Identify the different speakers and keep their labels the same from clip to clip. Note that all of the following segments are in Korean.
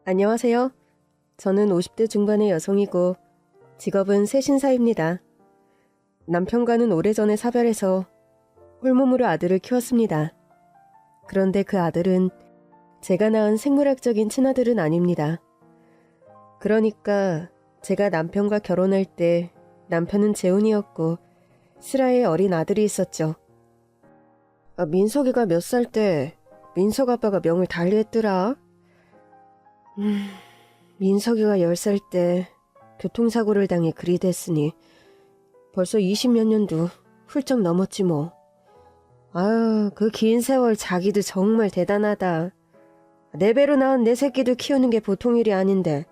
Speaker 1: 안녕하세요. 저는 50대 중반의 여성이고 직업은 세신사입니다. 남편과는 오래전에 사별해서 홀몸으로 아들을 키웠습니다. 그런데 그 아들은 제가 낳은 생물학적인 친아들은 아닙니다. 그러니까 제가 남편과 결혼할 때 남편은 재혼이었고 슬아의 어린 아들이 있었죠. 민석이가 몇 살 때 민석 아빠가 명을 달리했더라. 민석이가 10살 때 교통사고를 당해 그리 됐으니 벌써 20몇 년도 훌쩍 넘었지 뭐. 아유, 그 긴 세월 자기도 정말 대단하다. 내 배로 낳은 내 새끼도 키우는 게 보통 일이 아닌데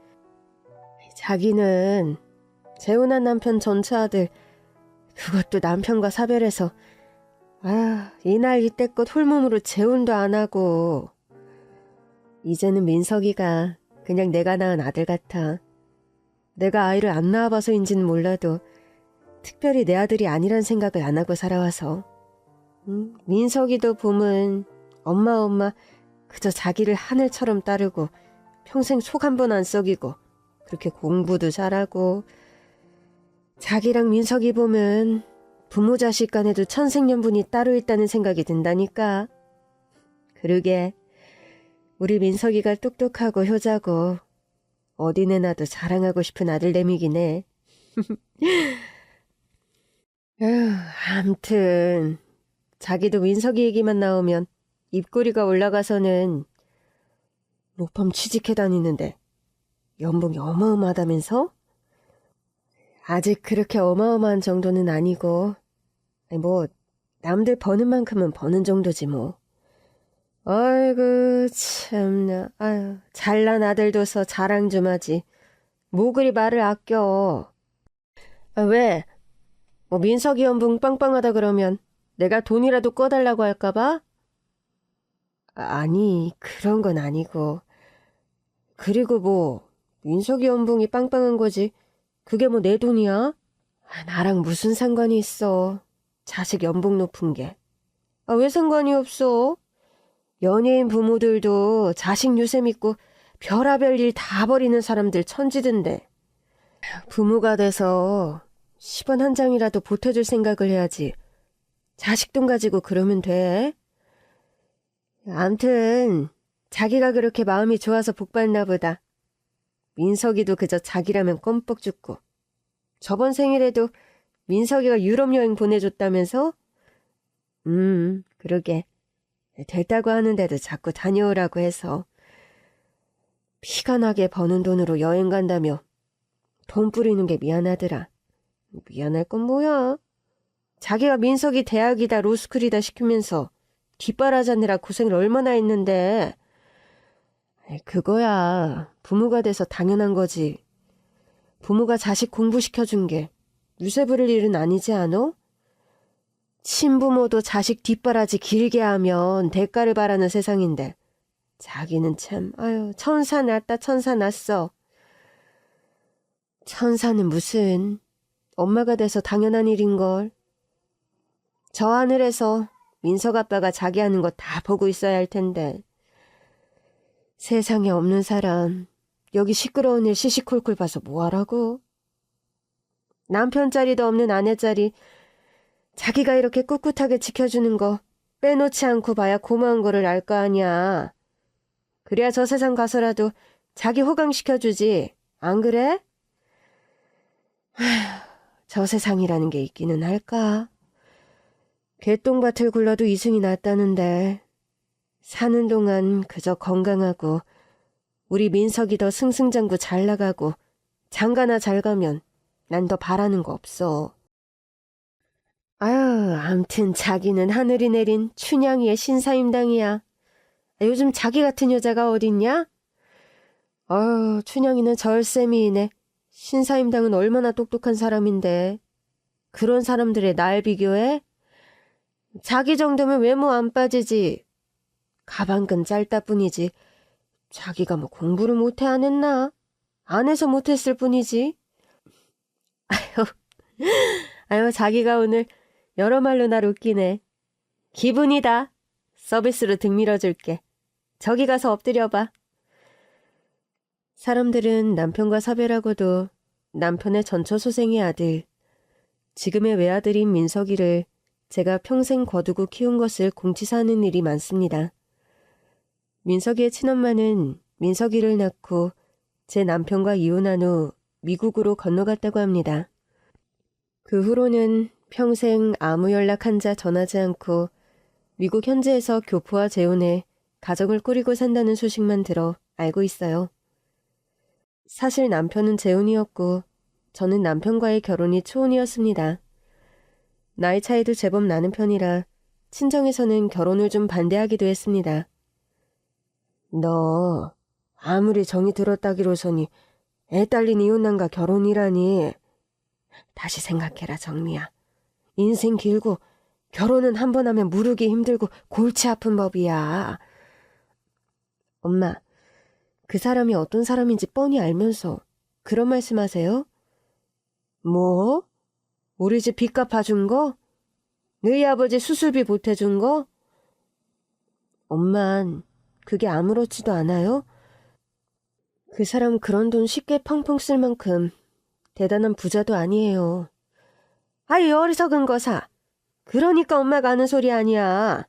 Speaker 1: 자기는 재혼한 남편 전처 아들, 그것도 남편과 사별해서 이날 이때껏 홀몸으로 재혼도 안 하고 이제는 민석이가 그냥 내가 낳은 아들 같아. 내가 아이를 안 낳아봐서인지는 몰라도 특별히 내 아들이 아니란 생각을 안 하고 살아와서 민석이도 보면 엄마 그저 자기를 하늘처럼 따르고 평생 속 한 번 안 썩이고 그렇게 공부도 잘하고 자기랑 민석이 보면 부모 자식 간에도 천생연분이 따로 있다는 생각이 든다니까. 그러게 우리 민석이가 똑똑하고 효자고 어디 내놔도 자랑하고 싶은 아들내미긴 해. 암튼 자기도 민석이 얘기만 나오면 입꼬리가 올라가서는 로펌 취직해 다니는데 연봉이 어마어마하다면서? 아직 그렇게 어마어마한 정도는 아니고 뭐 남들 버는 만큼은 버는 정도지 뭐. 아이고 참나. 아유, 잘난 아들 둬서 자랑 좀 하지. 뭐 그리 말을 아껴. 왜? 뭐 민석이 연봉 빵빵하다 그러면 내가 돈이라도 꿔달라고 할까봐? 아니 그런 건 아니고. 그리고 뭐 민석이 연봉이 빵빵한 거지 그게 뭐 내 돈이야? 나랑 무슨 상관이 있어. 자식 연봉 높은 게. 왜 상관이 없어? 연예인 부모들도 자식 유세 믿고 별하별 일 다 버리는 사람들 천지던데. 부모가 돼서 10원 한 장이라도 보태줄 생각을 해야지. 자식 돈 가지고 그러면 돼. 암튼 자기가 그렇게 마음이 좋아서 복받나 보다. 민석이도 그저 자기라면 껌뻑 죽고. 저번 생일에도 민석이가 유럽 여행 보내줬다면서? 그러게. 됐다고 하는데도 자꾸 다녀오라고 해서. 피가 나게 버는 돈으로 여행 간다며 돈 뿌리는 게 미안하더라. 미안할 건 뭐야? 자기가 민석이 대학이다 로스쿨이다 시키면서 뒷바라지느라 고생을 얼마나 했는데. 그거야 부모가 돼서 당연한 거지. 부모가 자식 공부시켜준 게 유세 부릴 일은 아니지 않어? 친부모도 자식 뒷바라지 길게 하면 대가를 바라는 세상인데 자기는 참 천사 났다 천사 났어. 천사는 무슨 엄마가 돼서 당연한 일인걸. 저 하늘에서 민석 아빠가 자기 하는 거 다 보고 있어야 할 텐데. 세상에 없는 사람 여기 시끄러운 일 시시콜콜 봐서 뭐하라고. 남편 자리도 없는 아내 자리 자기가 이렇게 꿋꿋하게 지켜주는 거 빼놓지 않고 봐야 고마운 거를 알 거 아니야. 그래야 저 세상 가서라도 자기 호강시켜주지. 안 그래? 저 세상이라는 게 있기는 할까? 개똥밭을 굴러도 이승이 낫다는데 사는 동안 그저 건강하고 우리 민석이 더 승승장구 잘 나가고 장가나 잘 가면 난 더 바라는 거 없어. 암튼 자기는 하늘이 내린 춘향이의 신사임당이야. 요즘 자기 같은 여자가 어딨냐? 춘향이는 절세미이네. 신사임당은 얼마나 똑똑한 사람인데. 그런 사람들의 날 비교해? 자기 정도면 외모 안 빠지지. 가방끈 짧다 뿐이지. 자기가 뭐 공부를 못해 안 했나? 안 해서 못했을 뿐이지. 아유, 자기가 오늘 여러 말로 날 웃기네. 기분이다. 서비스로 등 밀어줄게. 저기 가서 엎드려봐. 사람들은 남편과 사별하고도 남편의 전처소생의 아들, 지금의 외아들인 민석이를 제가 평생 거두고 키운 것을 공치사하는 일이 많습니다. 민석이의 친엄마는 민석이를 낳고 제 남편과 이혼한 후 미국으로 건너갔다고 합니다. 그 후로는 평생 아무 연락 한 자 전하지 않고 미국 현지에서 교포와 재혼해 가정을 꾸리고 산다는 소식만 들어 알고 있어요. 사실 남편은 재혼이었고 저는 남편과의 결혼이 초혼이었습니다. 나이 차이도 제법 나는 편이라 친정에서는 결혼을 좀 반대하기도 했습니다. 너 아무리 정이 들었다기로서니 애 딸린 이혼남과 결혼이라니. 다시 생각해라, 정미야. 인생 길고 결혼은 한 번 하면 무르기 힘들고 골치 아픈 법이야. 엄마, 그 사람이 어떤 사람인지 뻔히 알면서 그런 말씀하세요? 뭐? 우리 집 빚 갚아준 거? 너희 아버지 수술비 보태준 거? 엄만 그게 아무렇지도 않아요? 그 사람 그런 돈 쉽게 펑펑 쓸 만큼 대단한 부자도 아니에요. 아이 어리석은 거사. 그러니까 엄마가 하는 소리 아니야.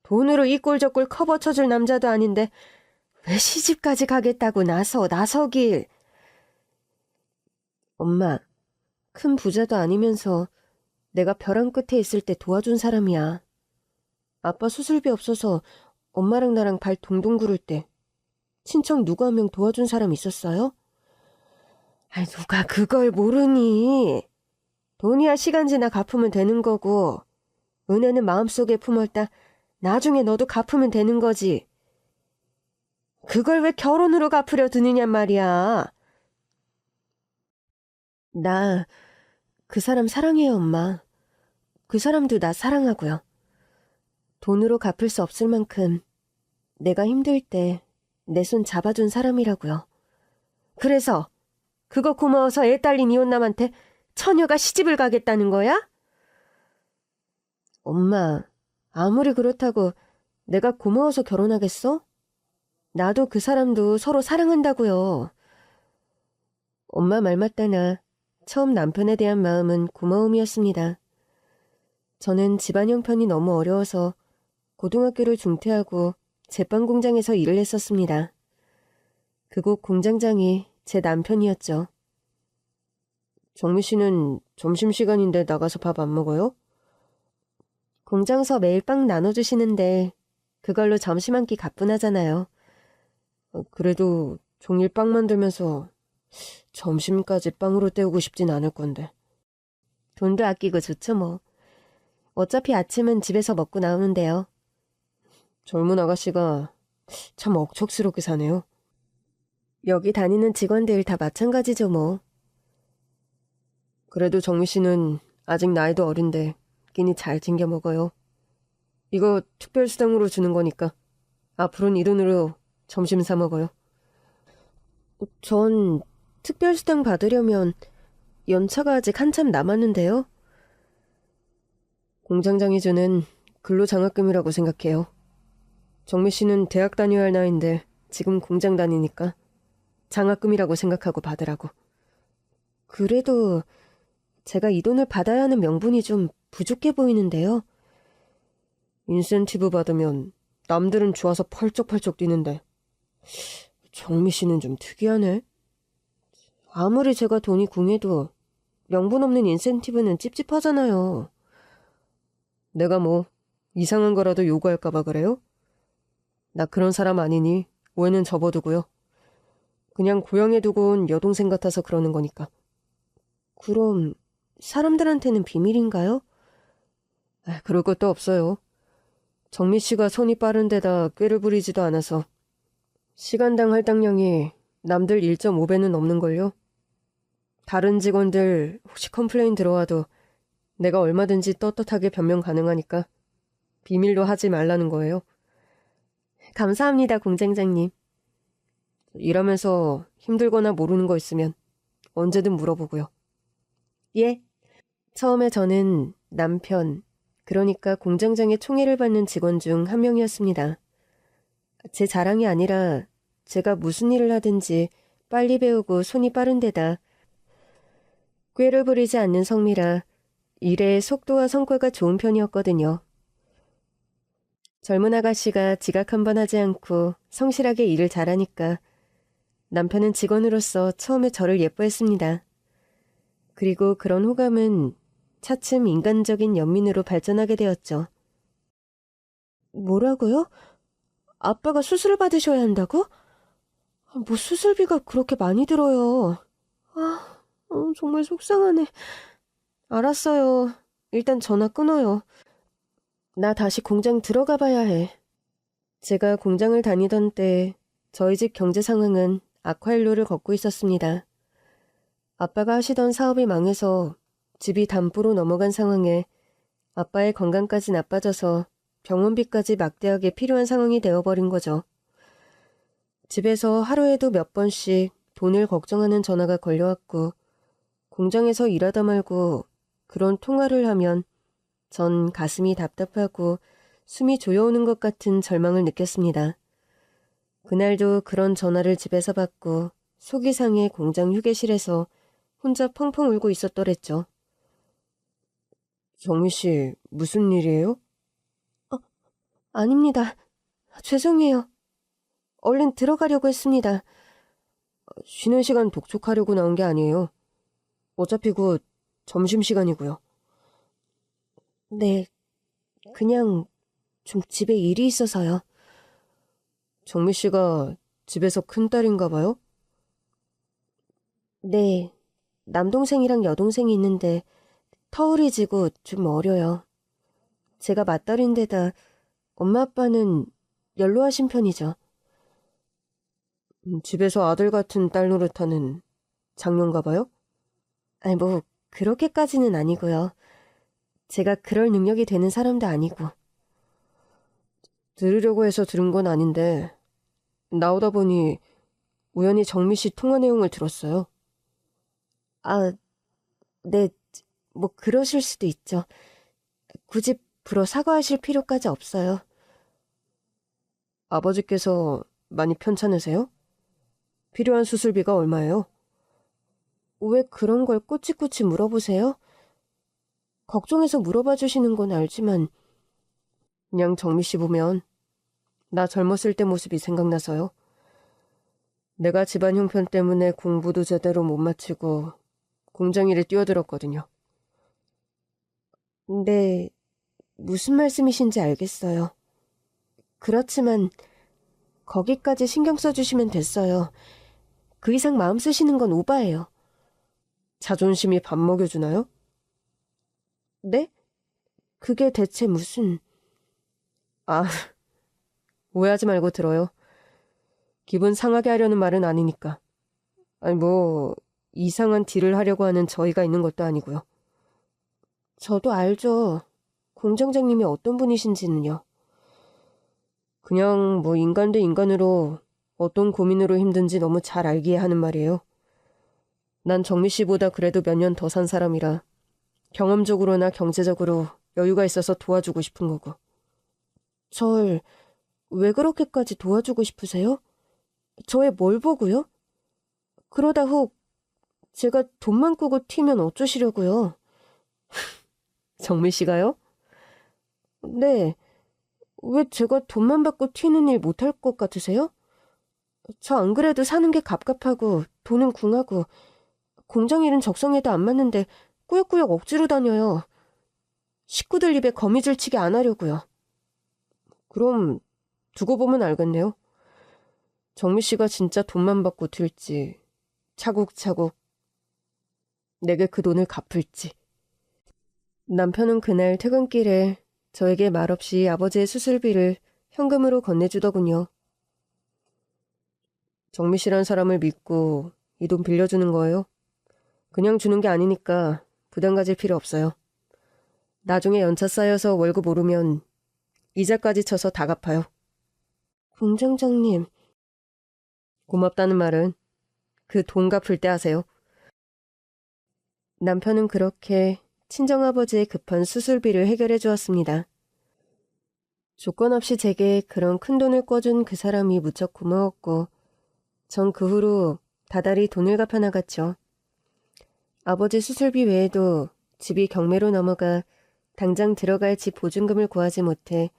Speaker 1: 돈으로 이 꼴 저 꼴 커버 쳐줄 남자도 아닌데 왜 시집까지 가겠다고 나서길. 엄마, 큰 부자도 아니면서 내가 벼랑 끝에 있을 때 도와준 사람이야. 아빠 수술비 없어서 엄마랑 나랑 발 동동 구를 때 친척 누구 한 명 도와준 사람 있었어요? 아니 누가 그걸 모르니. 돈이야 시간 지나 갚으면 되는 거고 은혜는 마음속에 품었다 나중에 너도 갚으면 되는 거지. 그걸 왜 결혼으로 갚으려 드느냔 말이야. 나 그 사람 사랑해요, 엄마. 그 사람도 나 사랑하고요. 돈으로 갚을 수 없을 만큼 내가 힘들 때 내 손 잡아준 사람이라고요. 그래서 그거 고마워서 애 딸린 이혼남한테 처녀가 시집을 가겠다는 거야? 엄마, 아무리 그렇다고 내가 고마워서 결혼하겠어? 나도 그 사람도 서로 사랑한다고요. 엄마 말 맞다나 처음 남편에 대한 마음은 고마움이었습니다. 저는 집안 형편이 너무 어려워서 고등학교를 중퇴하고 제빵 공장에서 일을 했었습니다. 그곳 공장장이 제 남편이었죠. 정미 씨는 점심시간인데 나가서 밥 안 먹어요? 공장서 매일 빵 나눠주시는데 그걸로 점심 한 끼 가뿐하잖아요. 그래도 종일 빵 만들면서 점심까지 빵으로 때우고 싶진 않을 건데. 돈도 아끼고 좋죠 뭐. 어차피 아침은 집에서 먹고 나오는데요. 젊은 아가씨가 참 억척스럽게 사네요. 여기 다니는 직원들 다 마찬가지죠 뭐. 그래도 정미 씨는 아직 나이도 어린데 끼니 잘 챙겨 먹어요. 이거 특별수당으로 주는 거니까 앞으로는 이 돈으로 점심 사 먹어요. 전 특별수당 받으려면 연차가 아직 한참 남았는데요. 공장장이 주는 근로장학금이라고 생각해요. 정미 씨는 대학 다녀야 할 나이인데 지금 공장 다니니까 장학금이라고 생각하고 받으라고. 그래도 제가 이 돈을 받아야 하는 명분이 좀 부족해 보이는데요. 인센티브 받으면 남들은 좋아서 펄쩍펄쩍 뛰는데 정미 씨는 좀 특이하네. 아무리 제가 돈이 궁해도 명분 없는 인센티브는 찝찝하잖아요. 내가 뭐 이상한 거라도 요구할까 봐 그래요? 나 그런 사람 아니니 오해는 접어두고요. 그냥 고향에 두고 온 여동생 같아서 그러는 거니까. 그럼 사람들한테는 비밀인가요? 그럴 것도 없어요. 정미 씨가 손이 빠른 데다 꾀를 부리지도 않아서 시간당 할당량이 남들 1.5배는 넘는걸요. 다른 직원들 혹시 컴플레인 들어와도 내가 얼마든지 떳떳하게 변명 가능하니까 비밀로 하지 말라는 거예요. 감사합니다, 공장장님. 일하면서 힘들거나 모르는 거 있으면 언제든 물어보고요. 예. 처음에 저는 남편, 그러니까 공장장의 총애를 받는 직원 중 한 명이었습니다. 제 자랑이 아니라 제가 무슨 일을 하든지 빨리 배우고 손이 빠른 데다 꾀를 부리지 않는 성미라 일의 속도와 성과가 좋은 편이었거든요. 젊은 아가씨가 지각 한 번 하지 않고 성실하게 일을 잘하니까 남편은 직원으로서 처음에 저를 예뻐했습니다. 그리고 그런 호감은 차츰 인간적인 연민으로 발전하게 되었죠. 뭐라고요? 아빠가 수술을 받으셔야 한다고? 뭐 수술비가 그렇게 많이 들어요. 정말 속상하네. 알았어요. 일단 전화 끊어요. 나 다시 공장 들어가 봐야 해. 제가 공장을 다니던 때 저희 집 경제 상황은 악화일로를 걷고 있었습니다. 아빠가 하시던 사업이 망해서 집이 담보로 넘어간 상황에 아빠의 건강까지 나빠져서 병원비까지 막대하게 필요한 상황이 되어버린 거죠. 집에서 하루에도 몇 번씩 돈을 걱정하는 전화가 걸려왔고 공장에서 일하다 말고 그런 통화를 하면 전 가슴이 답답하고 숨이 조여오는 것 같은 절망을 느꼈습니다. 그날도 그런 전화를 집에서 받고 속이 상해 공장 휴게실에서 혼자 펑펑 울고 있었더랬죠. 정미 씨, 무슨 일이에요? 아닙니다. 죄송해요. 얼른 들어가려고 했습니다. 쉬는 시간 독촉하려고 나온 게 아니에요. 어차피 곧 점심시간이고요. 네, 그냥 좀 집에 일이 있어서요. 정미 씨가 집에서 큰딸인가 봐요? 네, 남동생이랑 여동생이 있는데 터울이 지고 좀 어려요. 제가 맏딸인데다 엄마 아빠는 연로하신 편이죠. 집에서 아들 같은 딸 노릇하는 장녀인가 봐요? 아니 뭐 그렇게까지는 아니고요. 제가 그럴 능력이 되는 사람도 아니고. 들으려고 해서 들은 건 아닌데 나오다 보니 우연히 정미 씨 통화 내용을 들었어요. 네, 뭐 그러실 수도 있죠. 굳이 불어 사과하실 필요까지 없어요. 아버지께서 많이 편찮으세요? 필요한 수술비가 얼마예요? 왜 그런 걸 꼬치꼬치 물어보세요? 걱정해서 물어봐 주시는 건 알지만 그냥 정미 씨 보면 나 젊었을 때 모습이 생각나서요. 내가 집안 형편 때문에 공부도 제대로 못 마치고 공장 일에 뛰어들었거든요. 네, 무슨 말씀이신지 알겠어요. 그렇지만 거기까지 신경 써주시면 됐어요. 그 이상 마음 쓰시는 건 오바예요. 자존심이 밥 먹여주나요? 네? 그게 대체 무슨... 오해하지 말고 들어요. 기분 상하게 하려는 말은 아니니까. 아니 뭐 이상한 딜을 하려고 하는 저희가 있는 것도 아니고요. 저도 알죠. 공장장님이 어떤 분이신지는요. 그냥 뭐 인간 대 인간으로 어떤 고민으로 힘든지 너무 잘 알기에 하는 말이에요. 난 정미 씨보다 그래도 몇 년 더 산 사람이라 경험적으로나 경제적으로 여유가 있어서 도와주고 싶은 거고. 절 왜 그렇게까지 도와주고 싶으세요? 저의 뭘 보고요? 그러다 혹 제가 돈만 꾸고 튀면 어쩌시려고요? 정미 씨가요? 네. 왜 제가 돈만 받고 튀는 일 못할 것 같으세요? 저 안 그래도 사는 게 갑갑하고 돈은 궁하고 공장 일은 적성에도 안 맞는데 꾸역꾸역 억지로 다녀요. 식구들 입에 거미줄 치게 안 하려고요. 그럼 두고 보면 알겠네요. 정미 씨가 진짜 돈만 받고 튈지 차곡차곡 내게 그 돈을 갚을지. 남편은 그날 퇴근길에 저에게 말없이 아버지의 수술비를 현금으로 건네주더군요. 정미 씨란 사람을 믿고 이 돈 빌려주는 거예요. 그냥 주는 게 아니니까 부담 가질 필요 없어요. 나중에 연차 쌓여서 월급 오르면 이자까지 쳐서 다 갚아요. 공장장님. 고맙다는 말은 그 돈 갚을 때 하세요. 남편은 그렇게 친정아버지의 급한 수술비를 해결해 주었습니다. 조건 없이 제게 그런 큰돈을 꿔준 그 사람이 무척 고마웠고 전 그 후로 다달이 돈을 갚아 나갔죠. 아버지 수술비 외에도 집이 경매로 넘어가 당장 들어갈 집 보증금을 구하지 못해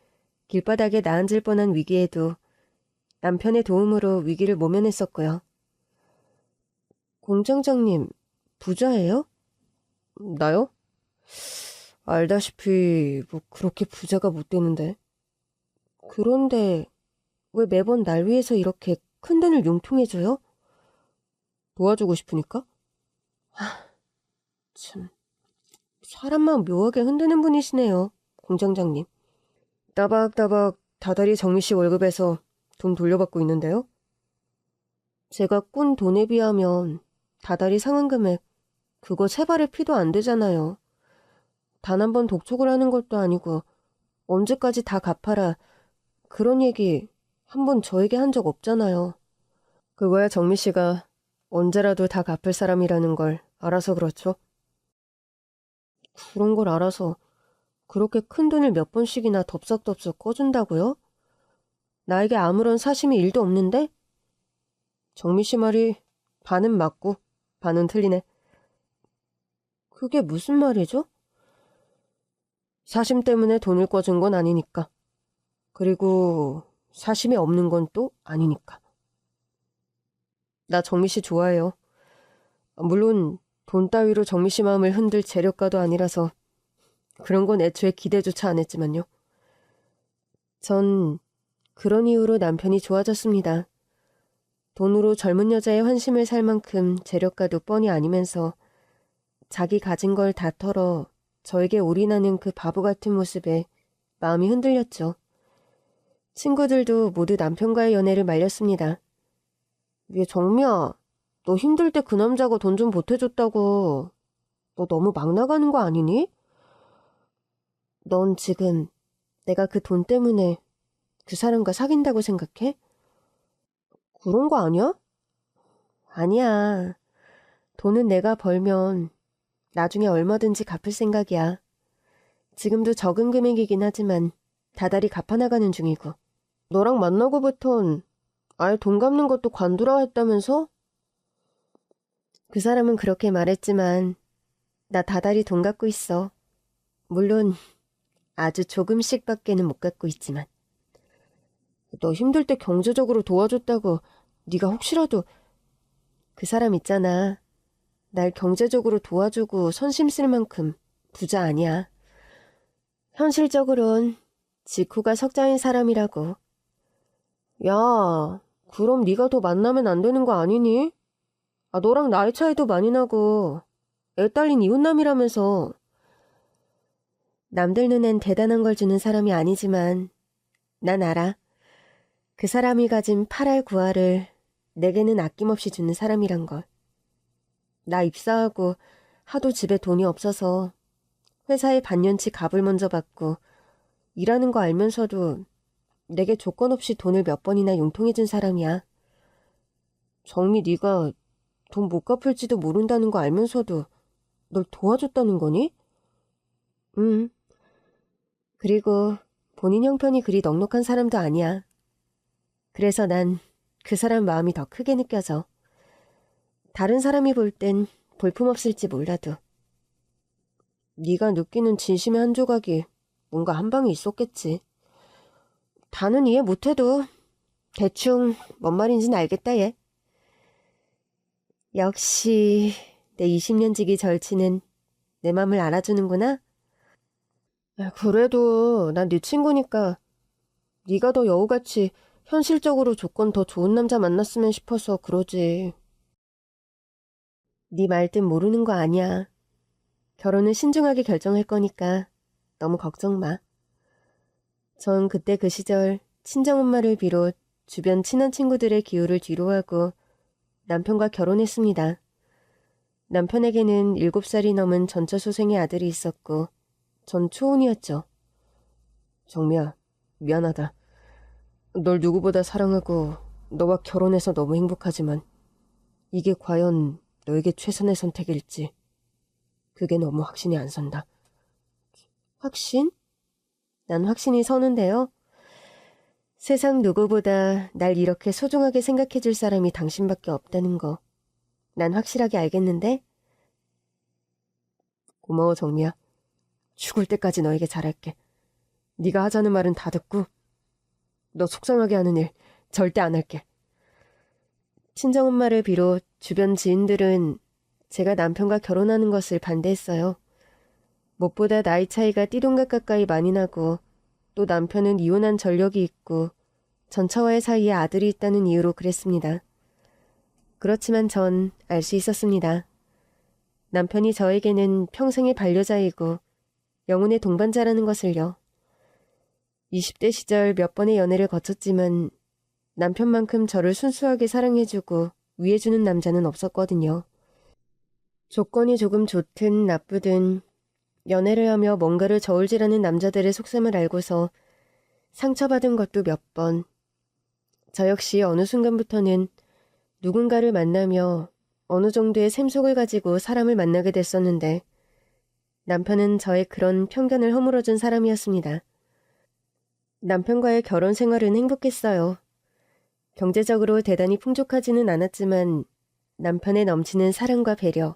Speaker 1: 길바닥에 나앉을 뻔한 위기에도 남편의 도움으로 위기를 모면했었고요. 공장장님, 부자예요? 나요? 알다시피 뭐 그렇게 부자가 못 되는데. 그런데 왜 매번 날 위해서 이렇게 큰 돈을 융통해줘요? 도와주고 싶으니까? 참, 사람 마음 묘하게 흔드는 분이시네요, 공장장님. 따박따박 다달이 정미씨 월급에서 돈 돌려받고 있는데요? 제가 꾼 돈에 비하면 다달이 상환금액 그거 세 발의 피도 안 되잖아요. 단 한 번 독촉을 하는 것도 아니고 언제까지 다 갚아라 그런 얘기 한 번 저에게 한 적 없잖아요. 그거야 정미씨가 언제라도 다 갚을 사람이라는 걸 알아서 그렇죠? 그런 걸 알아서 그렇게 큰 돈을 몇 번씩이나 덥석덥석 꺼준다고요? 나에게 아무런 사심이 1도 없는데? 정미씨 말이 반은 맞고 반은 틀리네. 그게 무슨 말이죠? 사심 때문에 돈을 꿔준 건 아니니까. 그리고 사심이 없는 건 또 아니니까. 나 정미씨 좋아해요. 물론 돈 따위로 정미씨 마음을 흔들 재력가도 아니라서 그런 건 애초에 기대조차 안 했지만요. 전 그런 이유로 남편이 좋아졌습니다. 돈으로 젊은 여자의 환심을 살 만큼 재력가도 뻔히 아니면서 자기 가진 걸 다 털어 저에게 올인하는 그 바보 같은 모습에 마음이 흔들렸죠. 친구들도 모두 남편과의 연애를 말렸습니다. 얘 정미야, 너 힘들 때 그 남자가 돈 좀 보태줬다고. 너 너무 막 나가는 거 아니니? 넌 지금 내가 그 돈 때문에 그 사람과 사귄다고 생각해? 그런 거 아니야? 아니야. 돈은 내가 벌면 나중에 얼마든지 갚을 생각이야. 지금도 적은 금액이긴 하지만 다달이 갚아나가는 중이고. 너랑 만나고부턴 아예 돈 갚는 것도 관두라 했다면서? 그 사람은 그렇게 말했지만 나 다달이 돈 갚고 있어. 물론 아주 조금씩밖에는 못 갚고 있지만. 너 힘들 때 경제적으로 도와줬다고 네가 혹시라도 그 사람 있잖아. 날 경제적으로 도와주고 선심 쓸 만큼 부자 아니야. 현실적으론 직후가 석자인 사람이라고. 야, 그럼 네가 더 만나면 안 되는 거 아니니? 너랑 나이 차이도 많이 나고 애 딸린 이웃남이라면서. 남들 눈엔 대단한 걸 주는 사람이 아니지만 난 알아. 그 사람이 가진 8알 9알을 내게는 아낌없이 주는 사람이란 걸. 나 입사하고 하도 집에 돈이 없어서 회사에 반년치 갑을 먼저 받고 일하는 거 알면서도 내게 조건 없이 돈을 몇 번이나 융통해준 사람이야. 정미 네가 돈 못 갚을지도 모른다는 거 알면서도 널 도와줬다는 거니? 응. 그리고 본인 형편이 그리 넉넉한 사람도 아니야. 그래서 난 그 사람 마음이 더 크게 느껴져. 다른 사람이 볼 땐 볼품없을지 몰라도. 네가 느끼는 진심의 한 조각이 뭔가 한 방에 있었겠지. 다는 이해 못해도 대충 뭔 말인지는 알겠다 얘. 역시 내 20년 지기 절친은 내 맘을 알아주는구나. 그래도 난 네 친구니까 네가 더 여우같이 현실적으로 조건 더 좋은 남자 만났으면 싶어서 그러지. 네 말뜻 모르는 거 아니야. 결혼은 신중하게 결정할 거니까 너무 걱정 마. 전 그때 그 시절 친정엄마를 비롯 주변 친한 친구들의 기우를 뒤로하고 남편과 결혼했습니다. 남편에게는 7살이 넘은 전처소생의 아들이 있었고 전 초혼이었죠. 정미야, 미안하다. 널 누구보다 사랑하고 너와 결혼해서 너무 행복하지만 이게 과연 너에게 최선의 선택일지 그게 너무 확신이 안 선다. 확신? 난 확신이 서는데요. 세상 누구보다 날 이렇게 소중하게 생각해줄 사람이 당신밖에 없다는 거. 난 확실하게 알겠는데? 고마워, 정미야. 죽을 때까지 너에게 잘할게. 네가 하자는 말은 다 듣고 너 속상하게 하는 일 절대 안 할게. 친정엄마를 비롯 주변 지인들은 제가 남편과 결혼하는 것을 반대했어요. 무엇보다 나이 차이가 띠동갑 가까이 많이 나고 또 남편은 이혼한 전력이 있고 전처와의 사이에 아들이 있다는 이유로 그랬습니다. 그렇지만 전 알 수 있었습니다. 남편이 저에게는 평생의 반려자이고 영혼의 동반자라는 것을요. 20대 시절 몇 번의 연애를 거쳤지만 남편만큼 저를 순수하게 사랑해주고 위해주는 남자는 없었거든요. 조건이 조금 좋든 나쁘든 연애를 하며 뭔가를 저울질하는 남자들의 속셈을 알고서 상처받은 것도 몇 번. 저 역시 어느 순간부터는 누군가를 만나며 어느 정도의 샘속을 가지고 사람을 만나게 됐었는데 남편은 저의 그런 편견을 허물어준 사람이었습니다. 남편과의 결혼 생활은 행복했어요. 경제적으로 대단히 풍족하지는 않았지만 남편의 넘치는 사랑과 배려,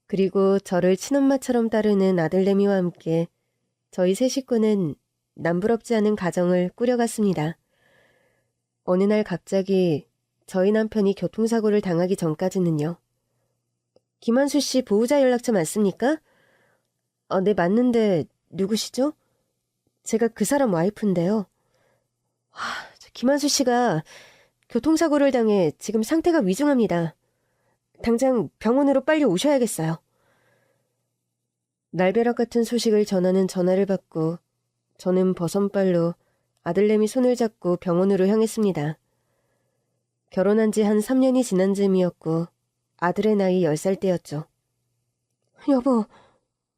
Speaker 1: 그리고 저를 친엄마처럼 따르는 아들내미와 함께 저희 세 식구는 남부럽지 않은 가정을 꾸려갔습니다. 어느 날 갑자기 저희 남편이 교통사고를 당하기 전까지는요. 김한수 씨 보호자 연락처 맞습니까? 네, 맞는데 누구시죠? 제가 그 사람 와이프인데요. 김한수 씨가 교통사고를 당해 지금 상태가 위중합니다. 당장 병원으로 빨리 오셔야겠어요. 날벼락 같은 소식을 전하는 전화를 받고 저는 버선발로 아들내미 손을 잡고 병원으로 향했습니다. 결혼한 지 한 3년이 지난 즈음이었고 아들의 나이 10살 때였죠. 여보,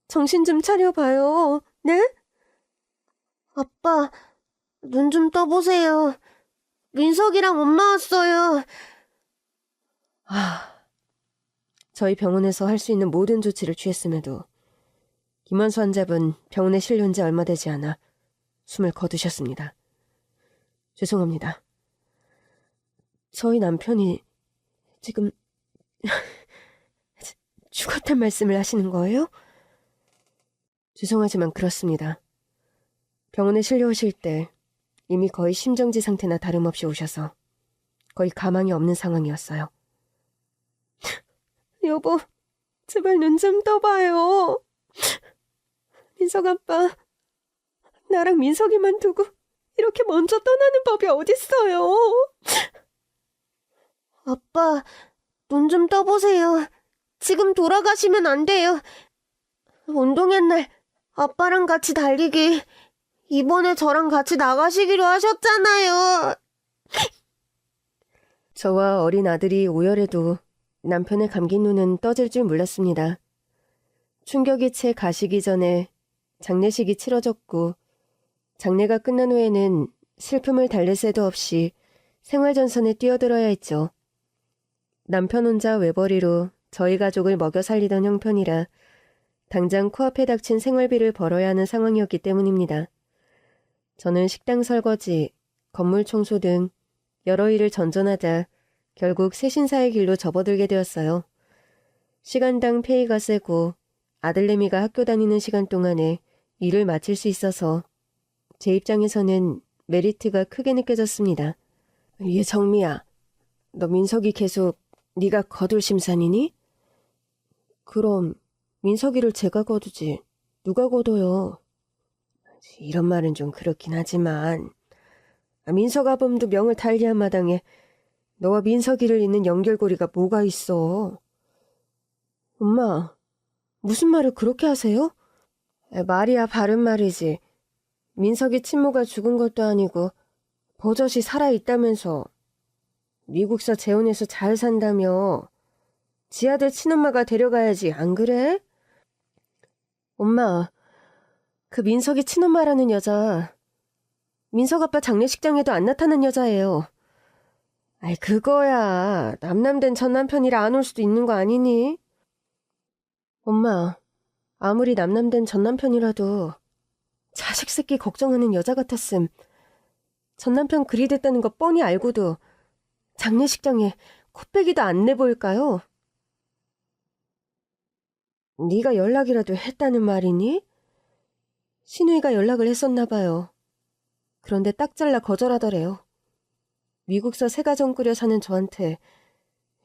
Speaker 1: 정신 좀 차려봐요. 네? 아빠, 눈 좀 떠보세요. 민석이랑 엄마 왔어요. 저희 병원에서 할 수 있는 모든 조치를 취했음에도 김한수 환자분 병원에 실려온 지 얼마 되지 않아 숨을 거두셨습니다. 죄송합니다. 저희 남편이 지금 죽었단 말씀을 하시는 거예요? 죄송하지만 그렇습니다. 병원에 실려오실 때 이미 거의 심정지 상태나 다름없이 오셔서 거의 가망이 없는 상황이었어요. 여보, 제발 눈 좀 떠봐요. 민석 아빠, 나랑 민석이만 두고 이렇게 먼저 떠나는 법이 어딨어요. 아빠, 눈 좀 떠보세요. 지금 돌아가시면 안 돼요. 운동회 날 아빠랑 같이 달리기, 이번에 저랑 같이 나가시기로 하셨잖아요. 저와 어린 아들이 오열해도 남편의 감긴 눈은 떠질 줄 몰랐습니다. 충격이 채 가시기 전에 장례식이 치러졌고 장례가 끝난 후에는 슬픔을 달랠 새도 없이 생활전선에 뛰어들어야 했죠. 남편 혼자 외벌이로 저희 가족을 먹여 살리던 형편이라 당장 코앞에 닥친 생활비를 벌어야 하는 상황이었기 때문입니다. 저는 식당 설거지, 건물 청소 등 여러 일을 전전하다 결국 새신사의 길로 접어들게 되었어요. 시간당 페이가 세고 아들내미가 학교 다니는 시간 동안에 일을 마칠 수 있어서 제 입장에서는 메리트가 크게 느껴졌습니다. 얘 정미야, 너 민석이 계속 네가 거둘 심산이니? 그럼 민석이를 제가 거두지 누가 거둬요? 이런 말은 좀 그렇긴 하지만 민석 아범도 명을 달리한 마당에 너와 민석이를 잇는 연결고리가 뭐가 있어? 엄마, 무슨 말을 그렇게 하세요? 말이야 바른 말이지. 민석이 친모가 죽은 것도 아니고 버젓이 살아있다면서 미국서 재혼해서 잘 산다며 지 아들 친엄마가 데려가야지, 안 그래? 엄마, 그 민석이 친엄마라는 여자 민석 아빠 장례식장에도 안 나타난 여자예요. 아이 그거야 남남된 전 남편이라 안 올 수도 있는 거 아니니? 엄마, 아무리 남남된 전남편이라도 자식 새끼 걱정하는 여자 같았음. 전남편 그리 됐다는 거 뻔히 알고도 장례식장에 코빼기도 안 내보일까요? 네가 연락이라도 했다는 말이니? 신우이가 연락을 했었나 봐요. 그런데 딱 잘라 거절하더래요. 미국서 새 가정 꾸려 사는 저한테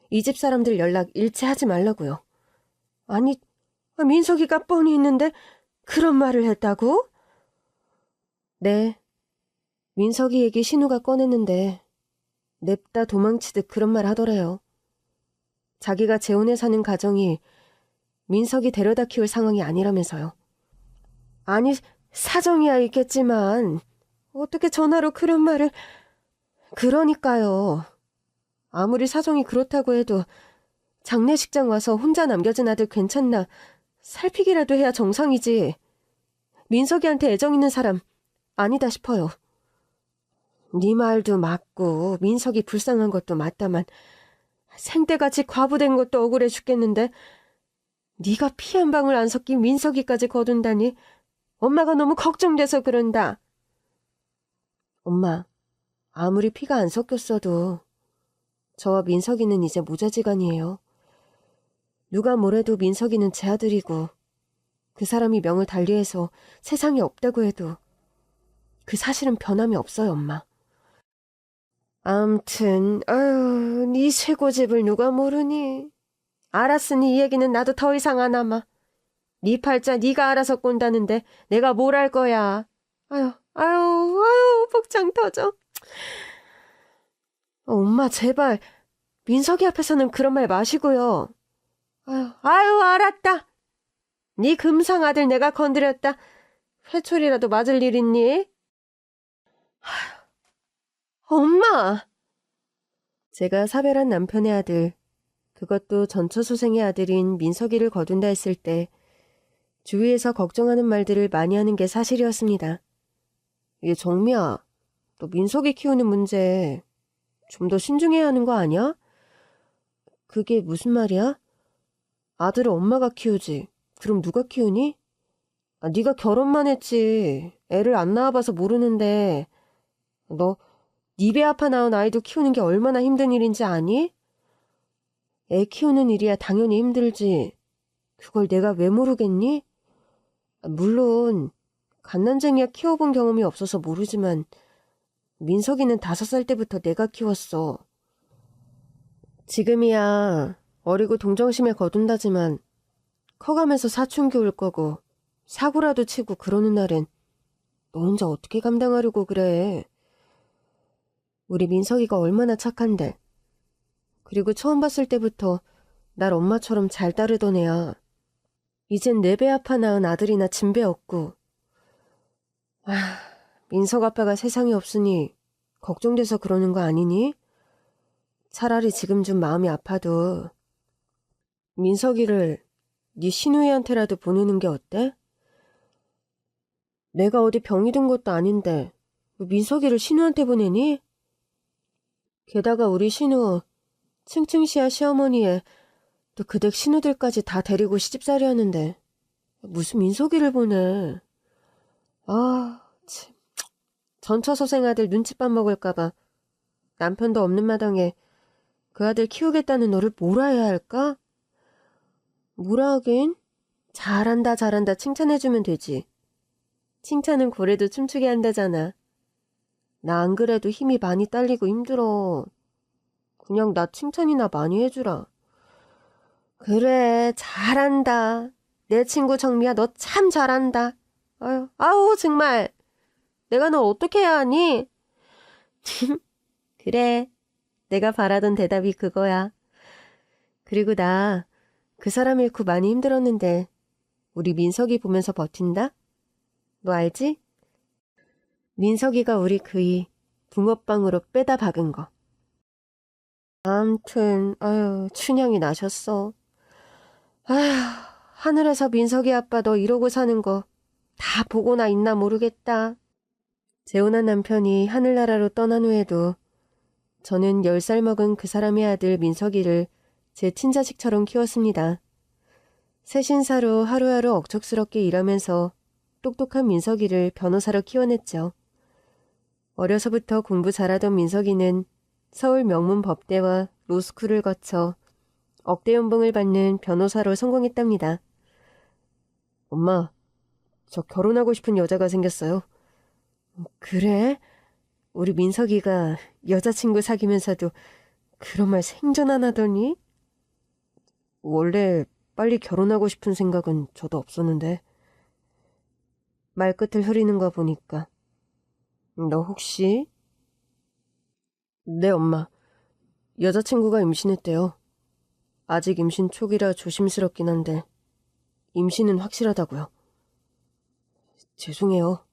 Speaker 1: 이 집 사람들 연락 일체하지 말라고요. 아니, 민석이가 뻔히 있는데 그런 말을 했다고? 네. 민석이 얘기 신우가 꺼냈는데 냅다 도망치듯 그런 말 하더래요. 자기가 재혼해 사는 가정이 민석이 데려다 키울 상황이 아니라면서요. 아니, 사정이야 있겠지만 어떻게 전화로 그런 말을... 그러니까요. 아무리 사정이 그렇다고 해도 장례식장 와서 혼자 남겨진 아들 괜찮나 살피기라도 해야 정상이지. 민석이한테 애정 있는 사람 아니다 싶어요. 네 말도 맞고 민석이 불쌍한 것도 맞다만 생때같이 과부된 것도 억울해 죽겠는데 네가 피 한 방울 안 섞인 민석이까지 거둔다니 엄마가 너무 걱정돼서 그런다. 엄마, 아무리 피가 안 섞였어도 저와 민석이는 이제 모자지간이에요. 누가 뭐래도 민석이는 제 아들이고 그 사람이 명을 달리해서 세상에 없다고 해도 그 사실은 변함이 없어요, 엄마. 암튼 아유, 네 쇠고집을 누가 모르니. 알았으니 이 얘기는 나도 더 이상 안 하마. 네 팔자 네가 알아서 꼰다는데 내가 뭘 할 거야. 아유 복장 터져. 엄마 제발 민석이 앞에서는 그런 말 마시고요. 아유 알았다. 네 금상 아들 내가 건드렸다. 회초리라도 맞을 일 있니? 엄마! 제가 사별한 남편의 아들, 그것도 전처소생의 아들인 민석이를 거둔다 했을 때 주위에서 걱정하는 말들을 많이 하는 게 사실이었습니다. 이게 정미야, 너 민석이 키우는 문제 좀 더 신중해야 하는 거 아니야? 그게 무슨 말이야? 아들을 엄마가 키우지. 그럼 누가 키우니? 네가 결혼만 했지. 애를 안 낳아봐서 모르는데 너 네 배 아파 낳은 아이도 키우는 게 얼마나 힘든 일인지 아니? 애 키우는 일이야 당연히 힘들지. 그걸 내가 왜 모르겠니? 물론 갓난쟁이야 키워본 경험이 없어서 모르지만 민석이는 5살 때부터 내가 키웠어. 지금이야 어리고 동정심에 거둔다지만 커가면서 사춘기 올 거고 사고라도 치고 그러는 날엔 너 혼자 어떻게 감당하려고 그래. 우리 민석이가 얼마나 착한데. 그리고 처음 봤을 때부터 날 엄마처럼 잘 따르던 애야. 이젠 4배 아파 낳은 아들이나 진배 없고. 민석 아빠가 세상에 없으니 걱정돼서 그러는 거 아니니? 차라리 지금 좀 마음이 아파도 민석이를 네 신우이한테라도 보내는 게 어때? 내가 어디 병이 든 것도 아닌데 왜 민석이를 신우한테 보내니? 게다가 우리 신우 층층시아 시어머니에 또 그 댁 신우들까지 다 데리고 시집살이 하는데 무슨 민석이를 보내. 참. 전처소생 아들 눈칫밥 먹을까봐 남편도 없는 마당에 그 아들 키우겠다는 너를 뭐라 해야 할까? 뭐라 하긴? 잘한다 칭찬해주면 되지. 칭찬은 고래도 춤추게 한다잖아. 나 안 그래도 힘이 많이 딸리고 힘들어. 그냥 나 칭찬이나 많이 해주라. 그래, 잘한다. 내 친구 정미야, 너 참 잘한다. 아우 정말. 내가 너 어떻게 해야 하니? 그래, 내가 바라던 대답이 그거야. 그리고 나 그 사람 잃고 많이 힘들었는데 우리 민석이 보면서 버틴다? 너 알지? 민석이가 우리 그이 붕어빵으로 빼다 박은 거. 암튼 춘향이 나셨어. 하늘에서 민석이 아빠 너 이러고 사는 거 다 보고나 있나 모르겠다. 재혼한 남편이 하늘나라로 떠난 후에도 저는 10살 먹은 그 사람의 아들 민석이를 제 친자식처럼 키웠습니다. 새 신사로 하루하루 억척스럽게 일하면서 똑똑한 민석이를 변호사로 키워냈죠. 어려서부터 공부 잘하던 민석이는 서울 명문 법대와 로스쿨을 거쳐 억대 연봉을 받는 변호사로 성공했답니다. 엄마, 저 결혼하고 싶은 여자가 생겼어요. 그래? 우리 민석이가 여자친구 사귀면서도 그런 말 생전 안 하더니? 원래 빨리 결혼하고 싶은 생각은 저도 없었는데. 말끝을 흐리는 거 보니까. 너 혹시? 네, 엄마. 여자친구가 임신했대요. 아직 임신 초기라 조심스럽긴 한데 임신은 확실하다고요. 죄송해요.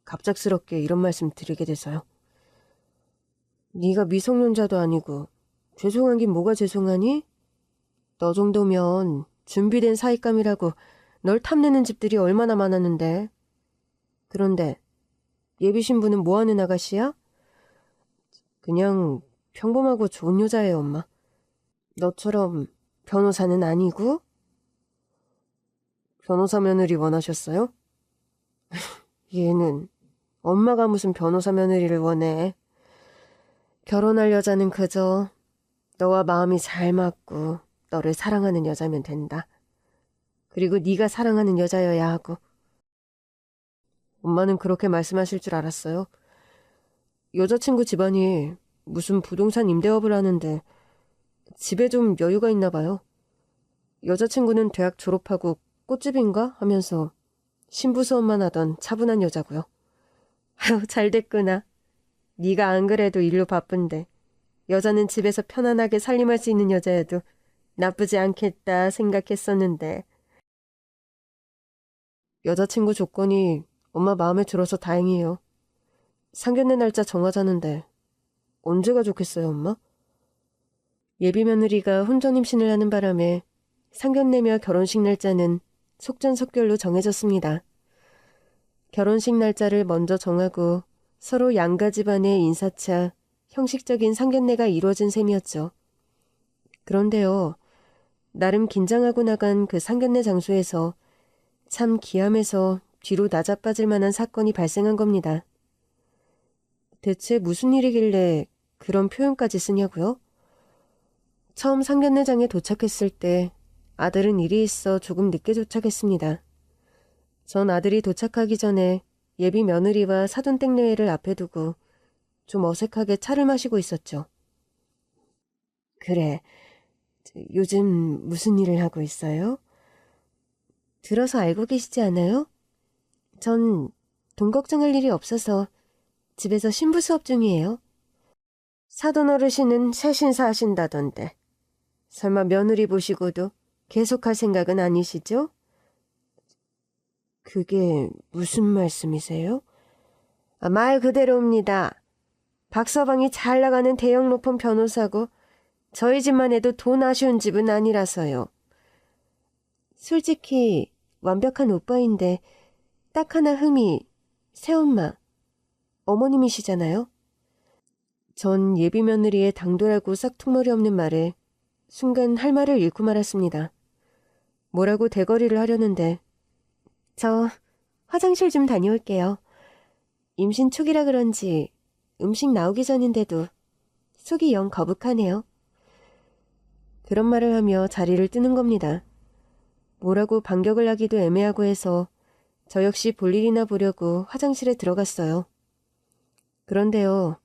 Speaker 1: 갑작스럽게 이런 말씀 드리게 돼서요. 네가 미성년자도 아니고 죄송한 긴 뭐가 죄송하니? 너 정도면 준비된 사익감이라고 널 탐내는 집들이 얼마나 많았는데. 그런데 예비 신부는 뭐하는 아가씨야? 그냥 평범하고 좋은 여자예요, 엄마. 너처럼 변호사는 아니고? 변호사 며느리 원하셨어요? 얘는 엄마가 무슨 변호사 며느리를 원해. 결혼할 여자는 그저 너와 마음이 잘 맞고 너를 사랑하는 여자면 된다. 그리고 네가 사랑하는 여자여야 하고. 엄마는 그렇게 말씀하실 줄 알았어요. 여자친구 집안이 무슨 부동산 임대업을 하는데 집에 좀 여유가 있나 봐요. 여자친구는 대학 졸업하고 꽃집인가 하면서 신부 수업만 하던 차분한 여자고요. 아유, 잘 됐구나. 네가 안 그래도 일로 바쁜데 여자는 집에서 편안하게 살림할 수 있는 여자여도 나쁘지 않겠다 생각했었는데. 여자친구 조건이 엄마 마음에 들어서 다행이에요. 상견례 날짜 정하자는데 언제가 좋겠어요, 엄마? 예비 며느리가 혼전 임신을 하는 바람에 상견례며 결혼식 날짜는 속전속결로 정해졌습니다. 결혼식 날짜를 먼저 정하고 서로 양가 집안의 인사차, 형식적인 상견례가 이루어진 셈이었죠. 그런데요, 나름 긴장하고 나간 그 상견례 장소에서 참 기암에서 뒤로 낮아빠질 만한 사건이 발생한 겁니다. 대체 무슨 일이길래 그런 표현까지 쓰냐고요? 처음 상견례장에 도착했을 때 아들은 일이 있어 조금 늦게 도착했습니다. 전 아들이 도착하기 전에 예비 며느리와 사돈땡내외를 앞에 두고 좀 어색하게 차를 마시고 있었죠. 그래, 요즘 무슨 일을 하고 있어요? 들어서 알고 계시지 않아요? 전 돈 걱정할 일이 없어서 집에서 신부 수업 중이에요. 사돈 어르신은 새 신사 하신다던데 설마 며느리 보시고도 계속할 생각은 아니시죠? 그게 무슨 말씀이세요? 말 그대로입니다. 박서방이 잘 나가는 대형 로펌 변호사고 저희 집만 해도 돈 아쉬운 집은 아니라서요. 솔직히 완벽한 오빠인데 딱 하나 흠이 새엄마, 어머님이시잖아요. 전 예비 며느리의 당돌하고 싹퉁머리 없는 말에 순간 할 말을 잃고 말았습니다. 뭐라고 대거리를 하려는데 저 화장실 좀 다녀올게요. 임신 초기라 그런지 음식 나오기 전인데도 속이 영 거북하네요. 그런 말을 하며 자리를 뜨는 겁니다. 뭐라고 반격을 하기도 애매하고 해서 저 역시 볼일이나 보려고 화장실에 들어갔어요. 그런데요,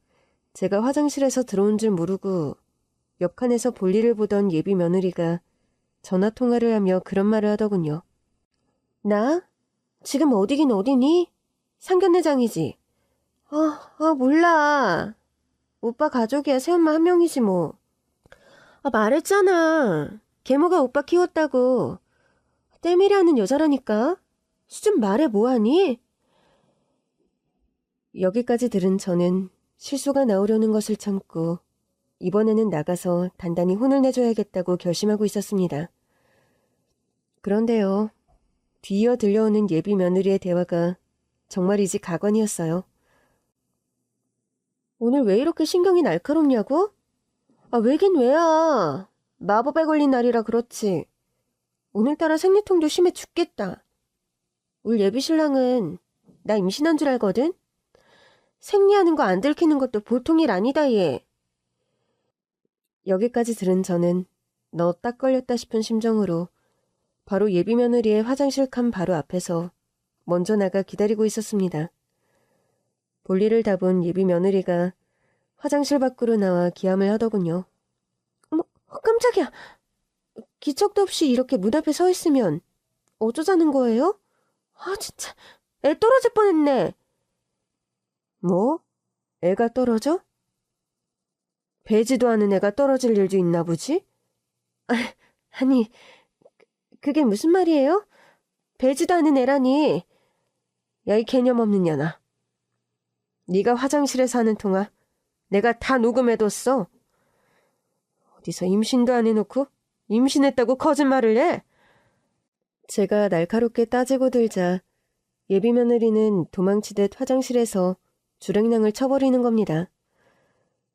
Speaker 1: 제가 화장실에서 들어온 줄 모르고 옆 칸에서 볼일을 보던 예비 며느리가 전화 통화를 하며 그런 말을 하더군요. 나? 지금 어디긴 어디니? 상견례장이지. 몰라. 오빠 가족이야 새엄마 한 명이지 뭐. 말했잖아. 계모가 오빠 키웠다고. 때밀이하는 여자라니까. 수준 말해 뭐하니? 여기까지 들은 저는 실수가 나오려는 것을 참고 이번에는 나가서 단단히 혼을 내줘야겠다고 결심하고 있었습니다. 그런데요. 뒤이어 들려오는 예비 며느리의 대화가 정말이지 가관이었어요. 오늘 왜 이렇게 신경이 날카롭냐고? 왜긴 왜야. 마법에 걸린 날이라 그렇지. 오늘따라 생리통도 심해 죽겠다. 우리 예비신랑은 나 임신한 줄 알거든? 생리하는 거 안 들키는 것도 보통 일 아니다, 얘. 여기까지 들은 저는 너 딱 걸렸다 싶은 심정으로 바로 예비며느리의 화장실 칸 바로 앞에서 먼저 나가 기다리고 있었습니다. 볼일을 다 본 예비며느리가 화장실 밖으로 나와 기함을 하더군요. 어머, 깜짝이야. 기척도 없이 이렇게 문 앞에 서 있으면 어쩌자는 거예요? 아, 진짜 애 떨어질 뻔했네. 뭐? 애가 떨어져? 배지도 않은 애가 떨어질 일도 있나 보지? 아니, 그게 무슨 말이에요? 배지도 않은 애라니. 야, 이 개념 없는 년아. 네가 화장실에 사는 통화 내가 다 녹음해뒀어. 어디서 임신도 안 해놓고 임신했다고 거짓말을 해? 제가 날카롭게 따지고 들자 예비며느리는 도망치듯 화장실에서 주랭랑을 쳐버리는 겁니다.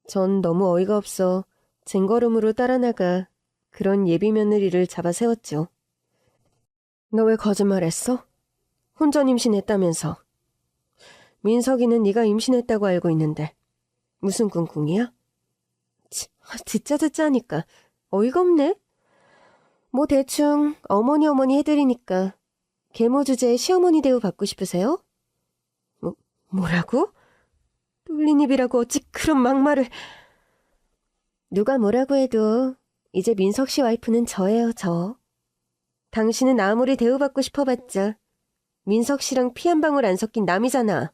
Speaker 1: 전 너무 어이가 없어 쟁걸음으로 따라 나가 그런 예비며느리를 잡아 세웠죠. 너 왜 거짓말했어? 혼전 임신했다면서. 민석이는 네가 임신했다고 알고 있는데 무슨 꿍꿍이야? 듣자 하니까 어이가 없네. 뭐 대충 어머니 해드리니까 계모 주제에 시어머니 대우 받고 싶으세요? 뭐라고? 뚫린 입이라고 어찌 그런 막말을. 누가 뭐라고 해도 이제 민석 씨 와이프는 저예요, 저. 당신은 아무리 대우받고 싶어봤자 민석 씨랑 피 한 방울 안 섞인 남이잖아.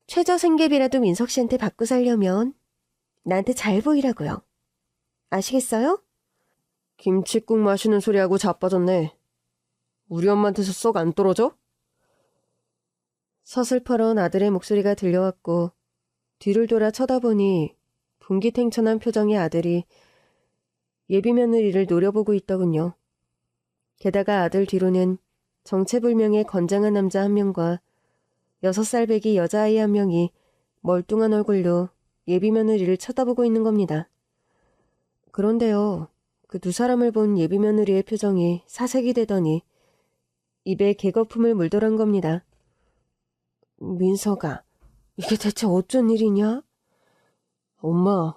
Speaker 1: 최저 생계비라도 민석 씨한테 받고 살려면 나한테 잘 보이라고요. 아시겠어요? 김치국 마시는 소리하고 자빠졌네. 우리 엄마한테서 썩 안 떨어져? 서슬퍼런 아들의 목소리가 들려왔고 뒤를 돌아 쳐다보니 분기탱천한 표정의 아들이 예비며느리를 노려보고 있더군요. 게다가 아들 뒤로는 정체불명의 건장한 남자 한 명과 6살 배기 여자아이 한 명이 멀뚱한 얼굴로 예비며느리를 쳐다보고 있는 겁니다. 그런데요, 그 두 사람을 본 예비며느리의 표정이 사색이 되더니 입에 개거품을 물더란 겁니다. 민서가, 이게 대체 어쩐 일이냐? 엄마,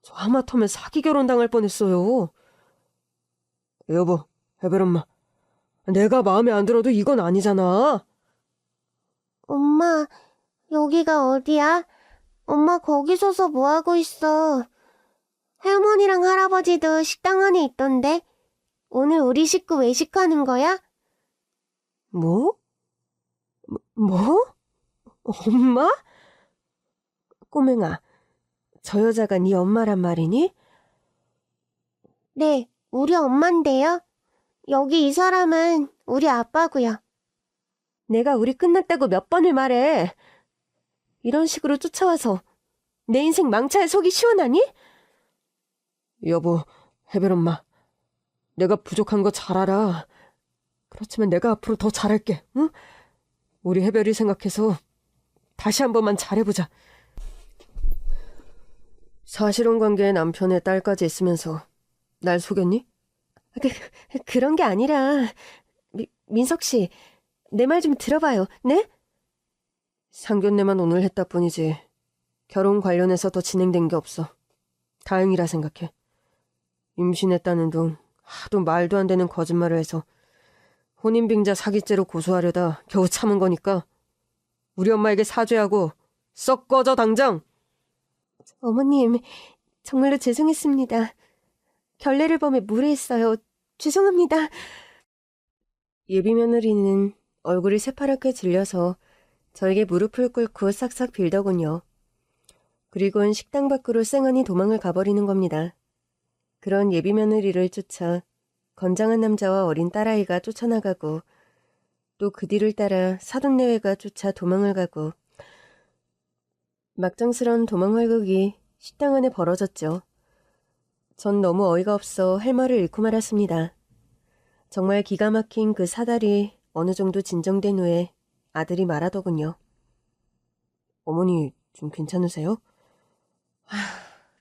Speaker 1: 저 하마터면 사기 결혼 당할 뻔했어요. 여보, 해별 엄마, 내가 마음에 안 들어도 이건 아니잖아.
Speaker 2: 엄마, 여기가 어디야? 엄마 거기 서서 뭐하고 있어? 할머니랑 할아버지도 식당 안에 있던데? 오늘 우리 식구 외식하는 거야?
Speaker 1: 뭐? 뭐? 엄마? 꼬맹아, 저 여자가 네 엄마란 말이니?
Speaker 2: 네, 우리 엄만데요. 여기 이 사람은 우리 아빠고요.
Speaker 1: 내가 우리 끝났다고 몇 번을 말해. 이런 식으로 쫓아와서 내 인생 망차에 속이 시원하니? 여보, 해별 엄마. 내가 부족한 거 잘 알아. 그렇지만 내가 앞으로 더 잘할게, 응? 우리 해별이 생각해서 다시 한 번만 잘해보자. 사실혼 관계에 남편의 딸까지 있으면서 날 속였니? 그런 게 아니라 민석 씨, 내 말 좀 들어봐요, 네? 상견례만 오늘 했다 뿐이지 결혼 관련해서 더 진행된 게 없어. 다행이라 생각해. 임신했다는 둥 하도 말도 안 되는 거짓말을 해서 혼인빙자 사기죄로 고소하려다 겨우 참은 거니까 우리 엄마에게 사죄하고 썩 꺼져 당장. 어머님, 정말로 죄송했습니다. 결례를 범해 무례했어요. 죄송합니다. 예비며느리는 얼굴이 새파랗게 질려서 저에게 무릎을 꿇고 싹싹 빌더군요. 그리고는 식당 밖으로 쌩하니 도망을 가버리는 겁니다. 그런 예비며느리를 쫓아 건장한 남자와 어린 딸아이가 쫓아나가고 또 그 뒤를 따라 사돈내외가 쫓아 도망을 가고 막장스런 도망활극이 식당 안에 벌어졌죠. 전 너무 어이가 없어 할 말을 잃고 말았습니다. 정말 기가 막힌 그 사달이 어느 정도 진정된 후에 아들이 말하더군요. 어머니 좀 괜찮으세요?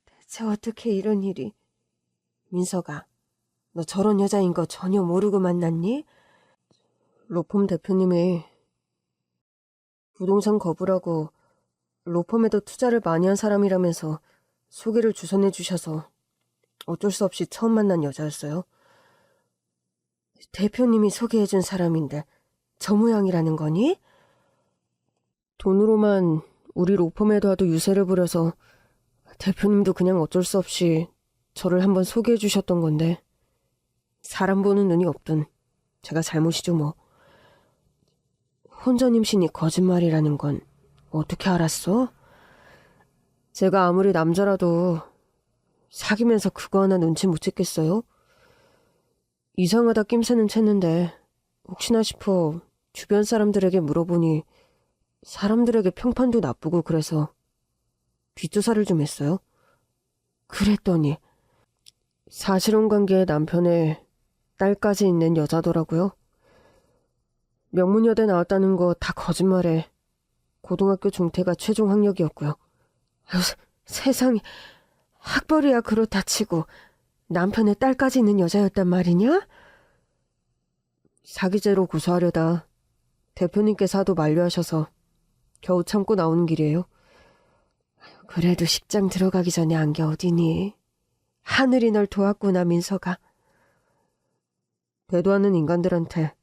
Speaker 1: 대체 어떻게 이런 일이. 민서가, 너 저런 여자인 거 전혀 모르고 만났니? 로펌 대표님이 부동산 거부라고 로펌에도 투자를 많이 한 사람이라면서 소개를 주선해 주셔서 어쩔 수 없이 처음 만난 여자였어요. 대표님이 소개해준 사람인데 저 모양이라는 거니? 돈으로만 우리 로펌에도 하도 유세를 부려서 대표님도 그냥 어쩔 수 없이 저를 한번 소개해 주셨던 건데 사람 보는 눈이 없던 제가 잘못이죠 뭐. 혼전 임신이 거짓말이라는 건 어떻게 알았어? 제가 아무리 남자라도 사귀면서 그거 하나 눈치 못 챘겠어요? 이상하다 낌새는 챘는데 혹시나 싶어 주변 사람들에게 물어보니 사람들에게 평판도 나쁘고 그래서 뒷조사를 좀 했어요. 그랬더니 사실혼 관계에 남편에 딸까지 있는 여자더라고요. 명문여대 나왔다는 거 다 거짓말에 고등학교 중퇴가 최종 학력이었고요. 아유, 세상에 학벌이야 그렇다 치고 남편의 딸까지 있는 여자였단 말이냐? 사기죄로 고소하려다 대표님께서 하도 만류하셔서 겨우 참고 나오는 길이에요. 그래도 식장 들어가기 전에 안 게 어디니? 하늘이 널 도왔구나 민서가. 대도 않는 인간들한테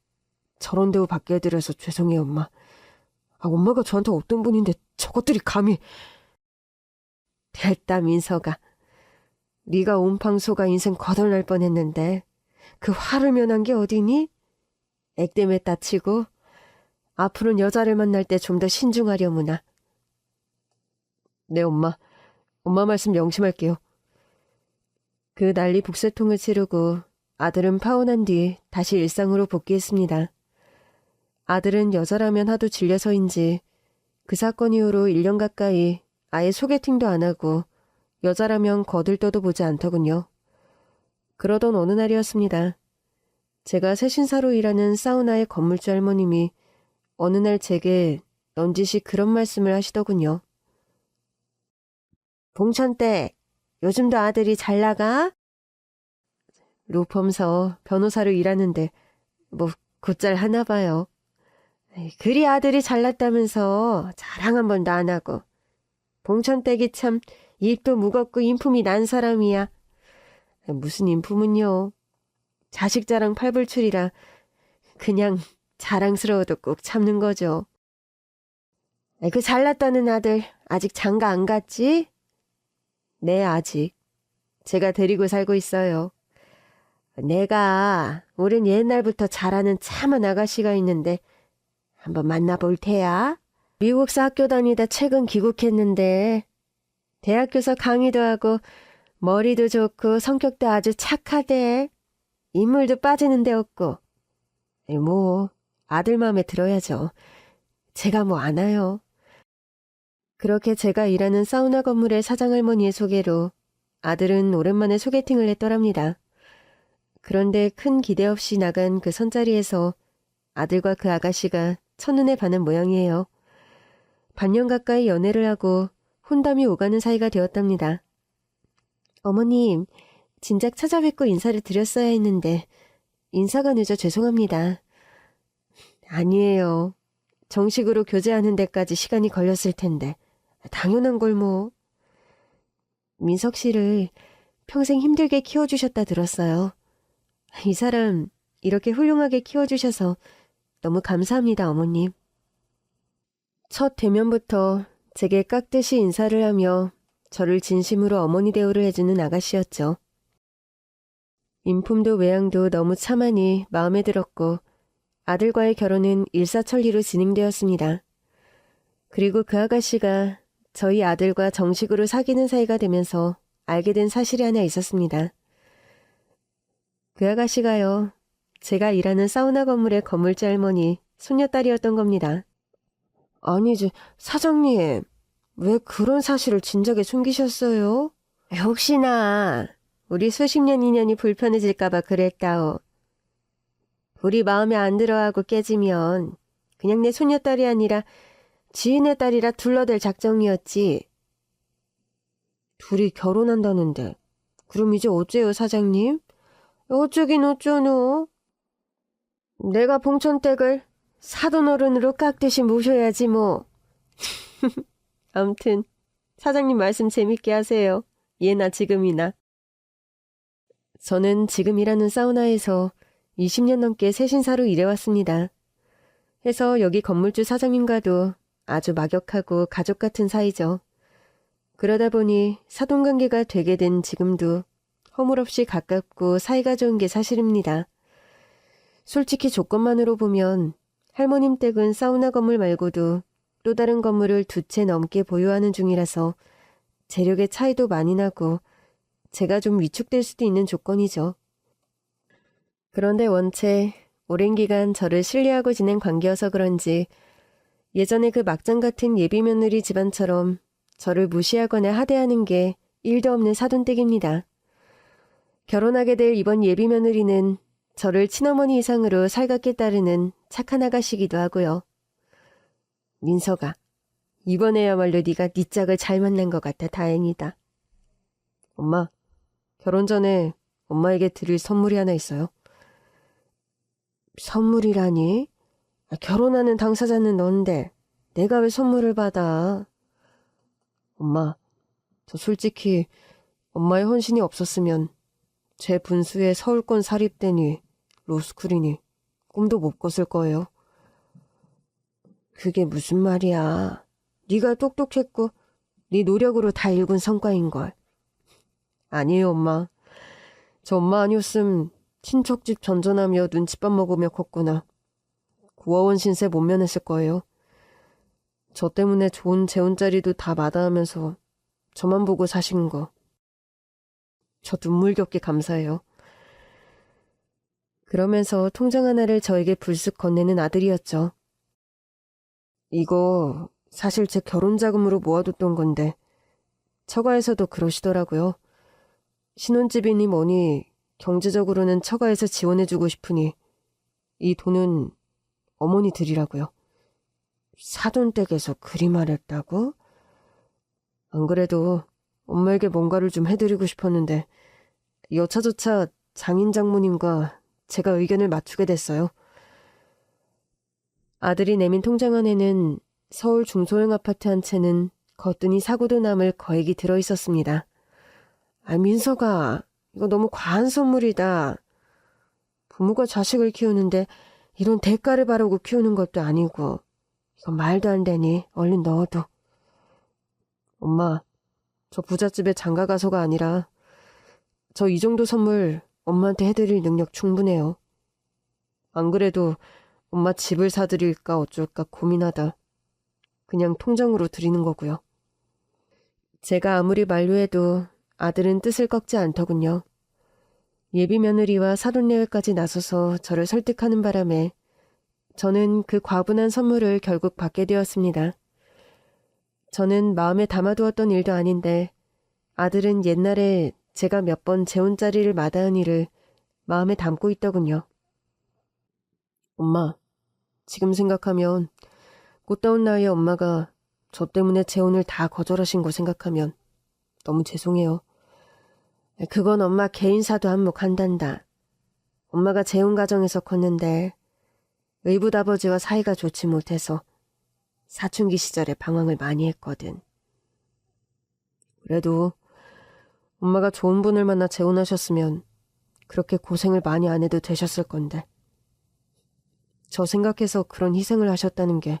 Speaker 1: 저런 대우 받게 해드려서 죄송해요 엄마. 엄마가 저한테 어떤 분인데 저것들이 감히. 됐다 민서가. 네가 온팡소가 인생 거덜날 뻔했는데 그 화를 면한 게 어디니? 액땜에 따치고 앞으로는 여자를 만날 때 좀 더 신중하려무나. 네 엄마 말씀 명심할게요. 그 난리 북새통을 치르고 아들은 파혼한 뒤 다시 일상으로 복귀했습니다. 아들은 여자라면 하도 질려서인지 그 사건 이후로 1년 가까이 아예 소개팅도 안 하고 여자라면 거들떠도 보지 않더군요. 그러던 어느 날이었습니다. 제가 세신사로 일하는 사우나의 건물주 할머님이 어느 날 제게 넌지시 그런 말씀을 하시더군요. 봉천댁, 요즘도 아들이 잘 나가? 로펌서 변호사로 일하는데 뭐 곧잘 하나 봐요. 그리 아들이 잘났다면서 자랑 한 번도 안 하고. 봉천댁이 참 입도 무겁고 인품이 난 사람이야. 무슨 인품은요. 자식 자랑 팔불출이라 그냥 자랑스러워도 꼭 참는 거죠. 그 잘났다는 아들 아직 장가 안 갔지? 네, 아직. 제가 데리고 살고 있어요. 내가 오랜 옛날부터 잘하는 참한 아가씨가 있는데 한번 만나볼 테야. 미국서 학교 다니다 최근 귀국했는데 대학교서 강의도 하고 머리도 좋고 성격도 아주 착하대. 인물도 빠지는 데 없고. 뭐 아들 마음에 들어야죠. 제가 뭐 아나요. 그렇게 제가 일하는 사우나 건물의 사장할머니의 소개로 아들은 오랜만에 소개팅을 했더랍니다. 그런데 큰 기대 없이 나간 그 선자리에서 아들과 그 아가씨가 첫눈에 반한 모양이에요. 반년 가까이 연애를 하고 혼담이 오가는 사이가 되었답니다. 어머님, 진작 찾아뵙고 인사를 드렸어야 했는데 인사가 늦어 죄송합니다. 아니에요. 정식으로 교제하는 데까지 시간이 걸렸을 텐데 당연한 걸 뭐. 민석 씨를 평생 힘들게 키워주셨다 들었어요. 이 사람 이렇게 훌륭하게 키워주셔서 너무 감사합니다, 어머님. 첫 대면부터 제게 깍듯이 인사를 하며 저를 진심으로 어머니 대우를 해주는 아가씨였죠. 인품도 외양도 너무 참하니 마음에 들었고 아들과의 결혼은 일사천리로 진행되었습니다. 그리고 그 아가씨가 저희 아들과 정식으로 사귀는 사이가 되면서 알게 된 사실이 하나 있었습니다. 그 아가씨가요, 제가 일하는 사우나 건물의 건물주 할머니 손녀딸이었던 겁니다. 아니지, 사장님, 왜 그런 사실을 진작에 숨기셨어요? 혹시나 우리 수십 년 인연이 불편해질까봐 그랬다오. 우리 마음에 안 들어하고 깨지면 그냥 내 손녀딸이 아니라 지인의 딸이라 둘러댈 작정이었지. 둘이 결혼한다는데 그럼 이제 어째요, 사장님? 어쩌긴 어쩌노. 내가 봉천댁을 사돈어른으로 깍듯이 모셔야지 뭐. 암튼 사장님 말씀 재밌게 하세요. 예나 지금이나. 저는 지금 일하는 사우나에서 20년 넘게 세신사로 일해왔습니다. 해서 여기 건물주 사장님과도 아주 막역하고 가족 같은 사이죠. 그러다 보니 사돈관계가 되게 된 지금도 허물없이 가깝고 사이가 좋은 게 사실입니다. 솔직히 조건만으로 보면 할머님 댁은 사우나 건물 말고도 또 다른 건물을 2채 넘게 보유하는 중이라서 재력의 차이도 많이 나고 제가 좀 위축될 수도 있는 조건이죠. 그런데 원체 오랜 기간 저를 신뢰하고 지낸 관계여서 그런지 예전에 그 막장 같은 예비며느리 집안처럼 저를 무시하거나 하대하는 게 1도 없는 사돈댁입니다. 결혼하게 될 이번 예비며느리는 저를 친어머니 이상으로 살갑게 따르는 착한 아가씨이기도 하고요. 민서가, 이번에야말로 네가 네 짝을 잘 만난 것 같아 다행이다. 엄마, 결혼 전에 엄마에게 드릴 선물이 하나 있어요. 선물이라니? 결혼하는 당사자는 넌데 내가 왜 선물을 받아? 엄마, 저 솔직히 엄마의 헌신이 없었으면 제 분수에 서울권 사립대니 로스쿨이니 꿈도 못 꿨을 거예요. 그게 무슨 말이야. 네가 똑똑했고 네 노력으로 다 이룬 성과인걸. 아니에요 엄마. 저 엄마 아니었음 친척집 전전하며 눈칫밥 먹으며 컸구나. 고아원 신세 못 면했을 거예요. 저 때문에 좋은 재혼자리도 다 마다하면서 저만 보고 사신 거. 저 눈물겹게 감사해요. 그러면서 통장 하나를 저에게 불쑥 건네는 아들이었죠. 이거 사실 제 결혼자금으로 모아뒀던 건데 처가에서도 그러시더라고요. 신혼집이니 뭐니 경제적으로는 처가에서 지원해주고 싶으니 이 돈은 어머니 드리라고요. 사돈댁에서 그리 말했다고? 안 그래도 엄마에게 뭔가를 좀 해드리고 싶었는데 여차저차 장인 장모님과 제가 의견을 맞추게 됐어요. 아들이 내민 통장안에는 서울 중소형 아파트 한 채는 거뜬히 사고도 남을 거액이 들어있었습니다. 민서가 이거 너무 과한 선물이다. 부모가 자식을 키우는데 이런 대가를 바라고 키우는 것도 아니고 이건 말도 안 되니 얼른 넣어둬. 엄마, 저 부잣집에 장가가서가 아니라 저 이 정도 선물 엄마한테 해드릴 능력 충분해요. 안 그래도 엄마 집을 사드릴까 어쩔까 고민하다 그냥 통장으로 드리는 거고요. 제가 아무리 만류해도 아들은 뜻을 꺾지 않더군요. 예비 며느리와 사돈예회까지 나서서 저를 설득하는 바람에 저는 그 과분한 선물을 결국 받게 되었습니다. 저는 마음에 담아두었던 일도 아닌데 아들은 옛날에 제가 몇 번 재혼자리를 마다한 일을 마음에 담고 있더군요. 엄마, 지금 생각하면 꽃다운 나이에 엄마가 저 때문에 재혼을 다 거절하신 거 생각하면 너무 죄송해요. 그건 엄마 개인사도 한몫한단다. 엄마가 재혼 가정에서 컸는데 의붓아버지와 사이가 좋지 못해서 사춘기 시절에 방황을 많이 했거든. 그래도 엄마가 좋은 분을 만나 재혼하셨으면 그렇게 고생을 많이 안 해도 되셨을 건데 저 생각해서 그런 희생을 하셨다는 게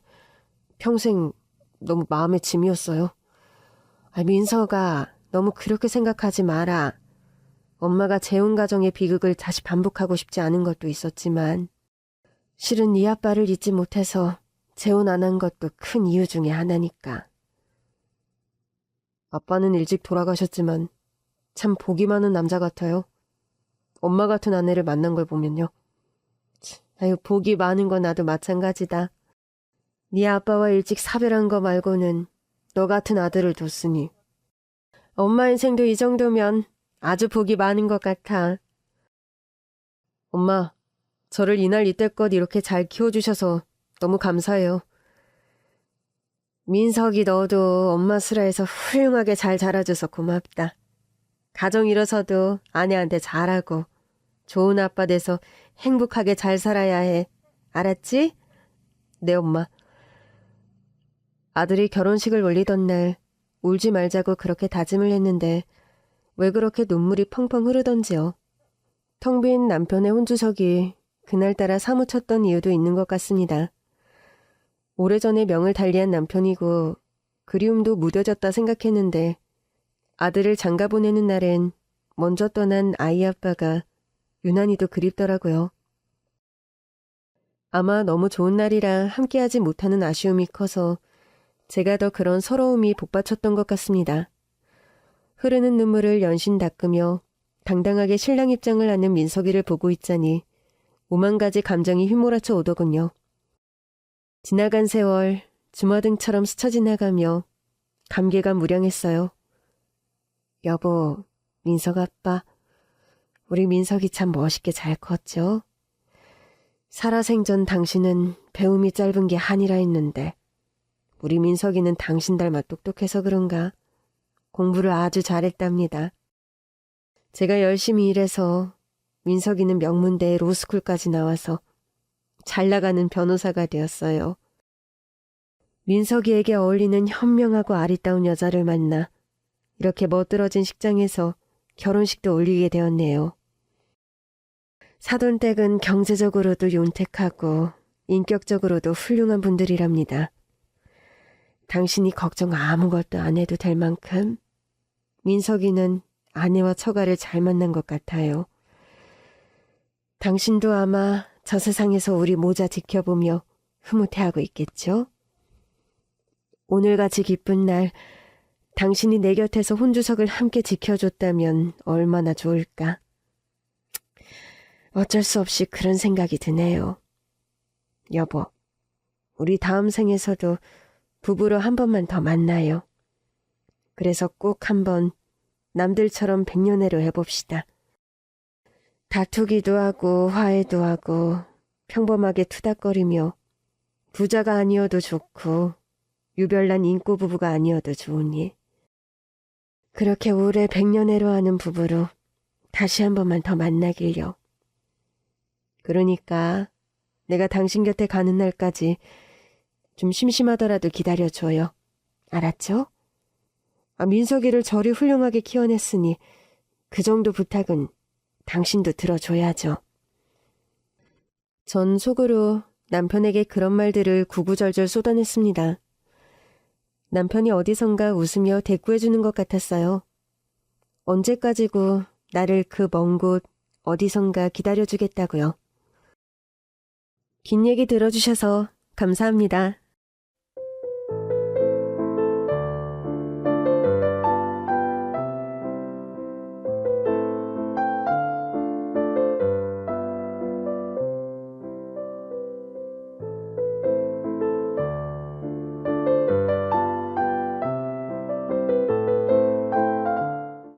Speaker 1: 평생 너무 마음의 짐이었어요. 민서가 너무 그렇게 생각하지 마라. 엄마가 재혼 가정의 비극을 다시 반복하고 싶지 않은 것도 있었지만 실은 네 아빠를 잊지 못해서 재혼 안 한 것도 큰 이유 중에 하나니까. 아빠는 일찍 돌아가셨지만 참 복이 많은 남자 같아요. 엄마 같은 아내를 만난 걸 보면요. 아유, 복이 많은 건 나도 마찬가지다. 네 아빠와 일찍 사별한 거 말고는 너 같은 아들을 뒀으니 엄마 인생도 이 정도면 아주 복이 많은 것 같아. 엄마, 저를 이날 이때껏 이렇게 잘 키워주셔서 너무 감사해요. 민석이 너도 엄마 수라에서 훌륭하게 잘 자라줘서 고맙다. 가정 일어서도 아내한테 잘하고 좋은 아빠 돼서 행복하게 잘 살아야 해. 알았지? 네, 엄마. 아들이 결혼식을 올리던 날 울지 말자고 그렇게 다짐을 했는데 왜 그렇게 눈물이 펑펑 흐르던지요. 텅 빈 남편의 혼주석이 그날따라 사무쳤던 이유도 있는 것 같습니다. 오래전에 명을 달리한 남편이고 그리움도 무뎌졌다 생각했는데 아들을 장가 보내는 날엔 먼저 떠난 아이 아빠가 유난히도 그립더라고요. 아마 너무 좋은 날이라 함께하지 못하는 아쉬움이 커서 제가 더 그런 서러움이 복받쳤던 것 같습니다. 흐르는 눈물을 연신 닦으며 당당하게 신랑 입장을 하는 민석이를 보고 있자니 오만 가지 감정이 휘몰아쳐 오더군요. 지나간 세월 주마등처럼 스쳐 지나가며 감개가 무량했어요. 여보, 민석 아빠, 우리 민석이 참 멋있게 잘 컸죠? 살아생전 당신은 배움이 짧은 게 한이라 했는데 우리 민석이는 당신 닮아 똑똑해서 그런가? 공부를 아주 잘했답니다. 제가 열심히 일해서 민석이는 명문대 로스쿨까지 나와서 잘 나가는 변호사가 되었어요. 민석이에게 어울리는 현명하고 아리따운 여자를 만나 이렇게 멋들어진 식장에서 결혼식도 올리게 되었네요. 사돈댁은 경제적으로도 윤택하고 인격적으로도 훌륭한 분들이랍니다. 당신이 걱정 아무것도 안 해도 될 만큼 민석이는 아내와 처가를 잘 만난 것 같아요. 당신도 아마 저 세상에서 우리 모자 지켜보며 흐뭇해하고 있겠죠? 오늘같이 기쁜 날 당신이 내 곁에서 혼주석을 함께 지켜줬다면 얼마나 좋을까. 어쩔 수 없이 그런 생각이 드네요. 여보, 우리 다음 생에서도 부부로 한 번만 더 만나요. 그래서 꼭 한번 남들처럼 백년해로 해봅시다. 다투기도 하고 화해도 하고 평범하게 투닥거리며 부자가 아니어도 좋고 유별난 인꼬 부부가 아니어도 좋으니 그렇게 오래 백년해로 하는 부부로 다시 한 번만 더 만나길요. 그러니까 내가 당신 곁에 가는 날까지 좀 심심하더라도 기다려줘요. 알았죠? 민석이를 저리 훌륭하게 키워냈으니 그 정도 부탁은 당신도 들어줘야죠. 전 속으로 남편에게 그런 말들을 구구절절 쏟아냈습니다. 남편이 어디선가 웃으며 대꾸해주는 것 같았어요. 언제까지고 나를 그 먼 곳 어디선가 기다려주겠다고요. 긴 얘기 들어주셔서 감사합니다.